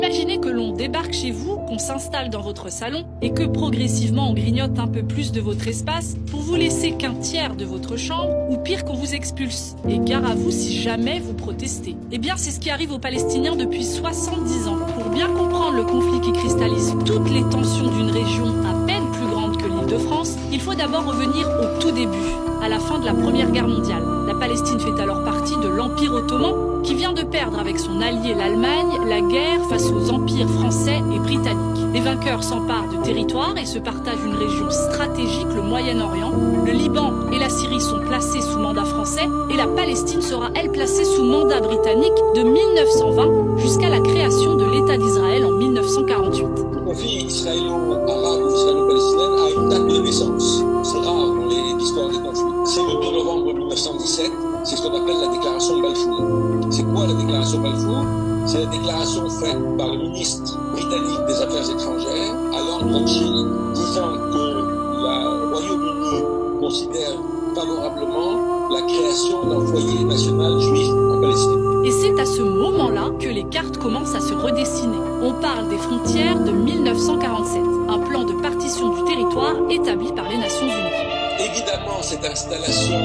Imaginez que l'on débarque chez vous, qu'on s'installe dans votre salon et que progressivement on grignote un peu plus de votre espace pour vous laisser qu'un tiers de votre chambre ou pire qu'on vous expulse. Et gare à vous si jamais vous protestez. Eh bien c'est ce qui arrive aux Palestiniens depuis 70 ans. Pour bien comprendre le conflit qui cristallise toutes les tensions d'une région à peine plus grande que l'Île-de-France, il faut d'abord revenir au tout début, à la fin de la Première Guerre mondiale. La Palestine fait alors partie de l'Empire ottoman qui vient de perdre avec son allié l'Allemagne la guerre face aux empires français et britanniques. Les vainqueurs s'emparent de territoires et se partagent une région stratégique, le Moyen-Orient. Le Liban et la Syrie sont placés sous mandat français et la Palestine sera, elle, placée sous mandat britannique de 1920 jusqu'à la création de l'État d'Israël en 1948. Le conflit israélo-arabe ou israélo-palestinien a une date de naissance. C'est rare dans l'histoire des conflits. C'est le 2 novembre 1917. C'est ce qu'on appelle la déclaration de Balfour. C'est quoi la déclaration de Balfour? C'est la déclaration faite par le ministre britannique des Affaires étrangères, Alan Rothschild, disant que le Royaume-Uni considère favorablement la création d'un foyer national juif en Palestine. Et c'est à ce moment-là que les cartes commencent à se redessiner. On parle des frontières de 1947, un plan de partition du territoire établi par les Nations Unies. Évidemment, cette installation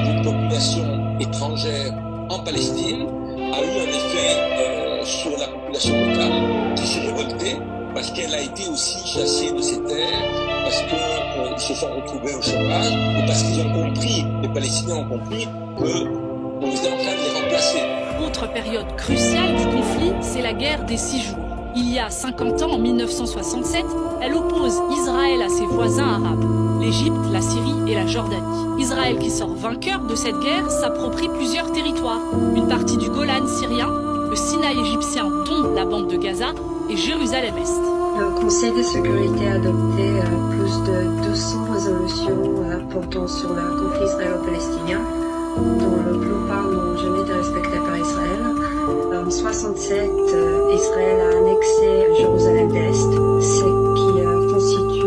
d'une population étrangère en Palestine a eu un effet sur la population locale qui s'est révoltée parce qu'elle a été aussi chassée de ses terres, parce qu'ils se sont retrouvés au chômage et parce qu'ils ont compris, les Palestiniens ont compris qu'on était en train de les remplacer. Autre période cruciale du conflit, c'est la guerre des 6 jours. Il y a 50 ans, en 1967, elle oppose Israël à ses voisins arabes, l'Égypte, la Syrie et la Jordanie. Israël, qui sort vainqueur de cette guerre, s'approprie plusieurs territoires. Une partie du Golan syrien, le Sinaï égyptien dont la bande de Gaza et Jérusalem-Est. Le Conseil de sécurité a adopté plus de 200 résolutions portant sur le conflit israélo-palestinien, dont la plupart n'ont jamais été respectées par Israël. En 1967, Israël a annexé Jérusalem-Est, ce qui constitue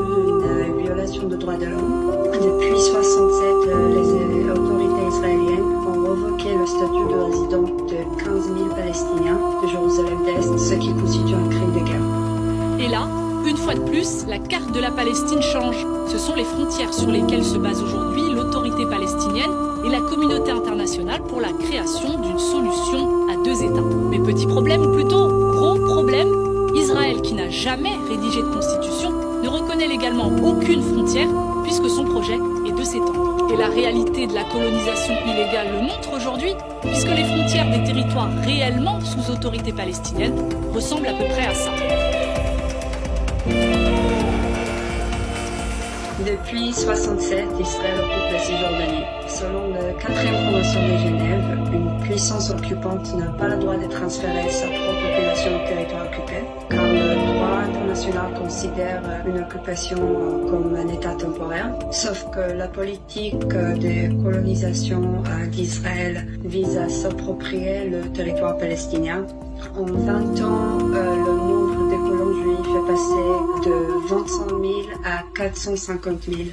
une violation des droits de l'homme. Depuis 1967, les autorités israéliennes ont revoqué le statut de résident de 15 000 Palestiniens de Jérusalem-Est, ce qui constitue un crime de guerre. Et là, une fois de plus, la carte de la Palestine change. Ce sont les frontières sur lesquelles se base aujourd'hui l'autorité palestinienne et la communauté internationale pour la création d'une solution à 2 États. Mais petit problème, ou plutôt gros problème, Israël, qui n'a jamais rédigé de constitution, ne reconnaît légalement aucune frontière puisque son projet est de s'étendre. Et la réalité de la colonisation illégale le montre aujourd'hui, puisque les frontières des territoires réellement sous autorité palestinienne ressemblent à peu près à ça. Depuis 1967, Israël occupe la Cisjordanie. Selon la 4e Convention de Genève, une puissance occupante n'a pas le droit de transférer sa propre population au territoire occupé, car le droit international considère une occupation comme un état temporaire. Sauf que la politique de colonisation d'Israël vise à s'approprier le territoire palestinien. En 20 ans, le nombre de colons juifs est passé de 25 000 à 450 000.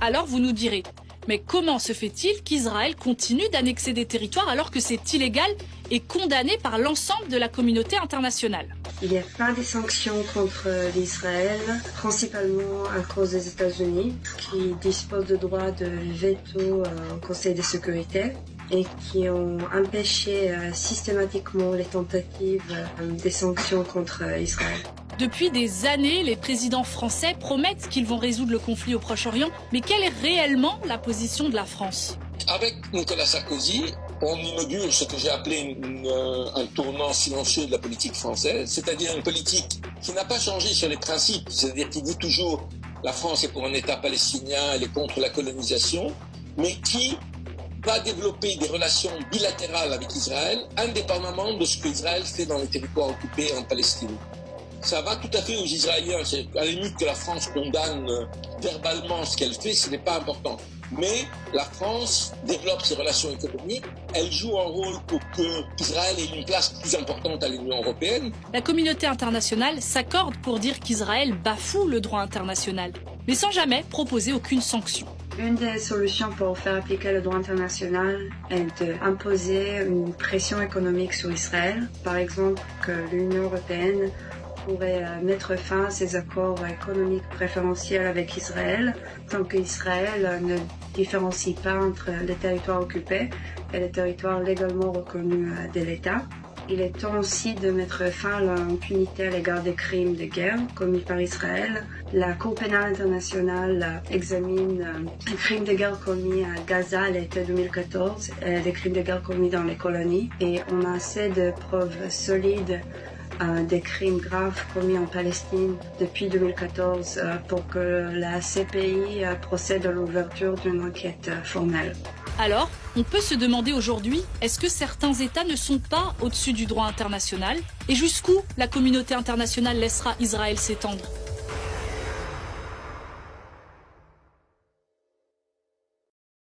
Alors vous nous direz, mais comment se fait-il qu'Israël continue d'annexer des territoires alors que c'est illégal et condamné par l'ensemble de la communauté internationale? Il n'y a pas de sanctions contre l'Israël, principalement à cause des États-Unis, qui disposent de droit de veto au Conseil de sécurité et qui ont empêché systématiquement les tentatives des sanctions contre Israël. Depuis des années, les présidents français promettent qu'ils vont résoudre le conflit au Proche-Orient, mais quelle est réellement la position de la France? Avec Nicolas Sarkozy, on inaugure ce que j'ai appelé un tournant silencieux de la politique française, c'est-à-dire une politique qui n'a pas changé sur les principes, c'est-à-dire qui dit toujours la France est pour un État palestinien, elle est contre la colonisation, mais qui va développer des relations bilatérales avec Israël, indépendamment de ce qu'Israël fait dans les territoires occupés en Palestine. Ça va tout à fait aux Israéliens. C'est à la limite que la France condamne verbalement ce qu'elle fait, ce n'est pas important. Mais la France développe ses relations économiques, elle joue un rôle pour qu'Israël ait une place plus importante à l'Union européenne. La communauté internationale s'accorde pour dire qu'Israël bafoue le droit international, mais sans jamais proposer aucune sanction. Une des solutions pour faire appliquer le droit international est d'imposer une pression économique sur Israël. Par exemple, que l'Union européenne pourrait mettre fin à ses accords économiques préférentiels avec Israël, tant qu'Israël ne différencie pas entre les territoires occupés et les territoires légalement reconnus de l'État. Il est temps aussi de mettre fin à l'impunité à l'égard des crimes de guerre commis par Israël. La Cour pénale internationale examine les crimes de guerre commis à Gaza à l'été 2014 et les crimes de guerre commis dans les colonies. Et on a assez de preuves solides des crimes graves commis en Palestine depuis 2014 pour que la CPI procède à l'ouverture d'une enquête formelle. Alors, on peut se demander aujourd'hui, est-ce que certains États ne sont pas au-dessus du droit international? Et jusqu'où la communauté internationale laissera Israël s'étendre?